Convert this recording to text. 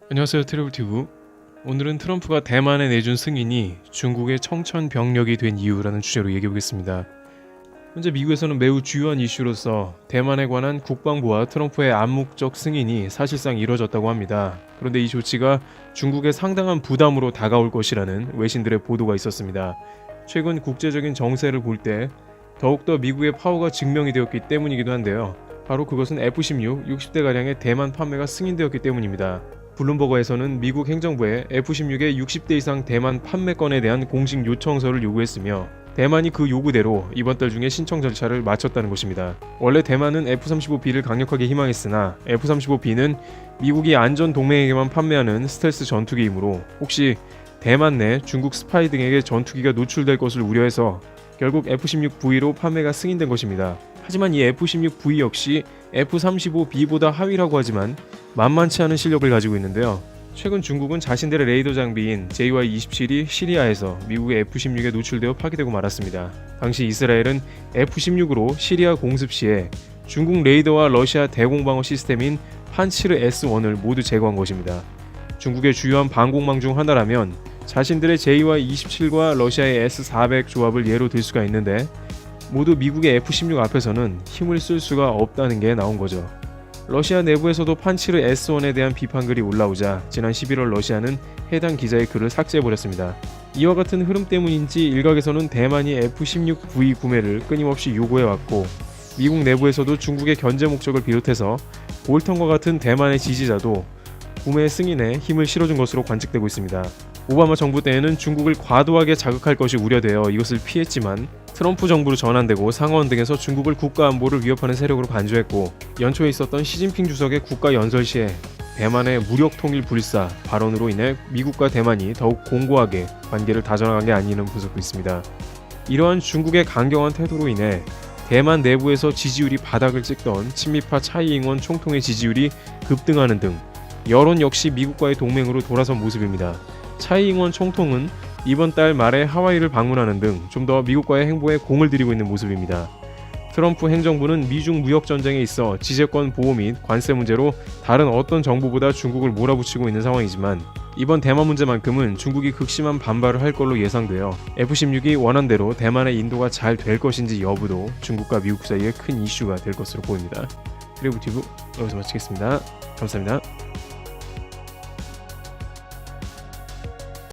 안녕하세요, 트래블튜브. 오늘은 트럼프가 대만에 내준 승인이 중국의 청천벽력이 된 이유라는 주제로 얘기해보겠습니다. 현재 미국에서는 매우 주요한 이슈로서 대만에 관한 국방부와 트럼프의 암묵적 승인이 사실상 이뤄졌다고 합니다. 그런데 이 조치가 중국에 상당한 부담으로 다가올 것이라는 외신들의 보도가 있었습니다. 최근 국제적인 정세를 볼 때 더욱더 미국의 파워가 증명이 되었기 때문이기도 한데요. 바로 그것은 F-16 60대가량의 대만 판매가 승인되었기 때문입니다. 블룸버그에서는 미국 행정부에 F-16의 60대 이상 대만 판매건에 대한 공식 요청서를 요구했으며 대만이 그 요구대로 이번 달 중에 신청 절차를 마쳤다는 것입니다. 원래 대만은 F-35B를 강력하게 희망했으나 F-35B는 미국이 안전 동맹에게만 판매하는 스텔스 전투기이므로 혹시 대만 내 중국 스파이 등에게 전투기가 노출될 것을 우려해서 결국 F-16V로 판매가 승인된 것입니다. 하지만 이 F-16V 역시 F-35B보다 하위라고 하지만 만만치 않은 실력을 가지고 있는데요. 최근 중국은 자신들의 레이더 장비인 JY-27이 시리아에서 미국의 F-16에 노출되어 파괴되고 말았습니다. 당시 이스라엘은 F-16으로 시리아 공습 시에 중국 레이더와 러시아 대공방어 시스템인 판치르 S1을 모두 제거한 것입니다. 중국의 주요한 방공망 중 하나라면 자신들의 JY-27과 러시아의 S-400 조합을 예로 들 수가 있는데 모두 미국의 F-16 앞에서는 힘을 쓸 수가 없다는 게 나온 거죠. 러시아 내부에서도 판치르 S1에 대한 비판글이 올라오자 지난 11월 러시아는 해당 기자의 글을 삭제해버렸습니다. 이와 같은 흐름 때문인지 일각에서는 대만이 F-16V 구매를 끊임없이 요구해왔고 미국 내부에서도 중국의 견제 목적을 비롯해서 볼턴과 같은 대만의 지지자도 구매 승인에 힘을 실어준 것으로 관측되고 있습니다. 오바마 정부 때에는 중국을 과도하게 자극할 것이 우려되어 이것을 피했지만 트럼프 정부로 전환되고 상하원 등에서 중국을 국가 안보를 위협하는 세력으로 간주했고 연초에 있었던 시진핑 주석의 국가 연설 시에 대만의 무력 통일 불사 발언으로 인해 미국과 대만이 더욱 공고하게 관계를 다져나간 게 아니냐는 분석도 있습니다. 이러한 중국의 강경한 태도로 인해 대만 내부에서 지지율이 바닥을 찍던 친미파 차이잉원 총통의 지지율이 급등하는 등 여론 역시 미국과의 동맹으로 돌아선 모습입니다. 차이잉원 총통은 이번 달 말에 하와이를 방문하는 등 좀 더 미국과의 행보에 공을 들이고 있는 모습입니다. 트럼프 행정부는 미중 무역 전쟁에 있어 지재권 보호 및 관세 문제로 다른 어떤 정부보다 중국을 몰아붙이고 있는 상황이지만 이번 대만 문제만큼은 중국이 극심한 반발을 할 걸로 예상되어 F-16이 원한대로 대만의 인도가 잘 될 것인지 여부도 중국과 미국 사이에 큰 이슈가 될 것으로 보입니다. 트래블튜브 여기서 마치겠습니다. 감사합니다.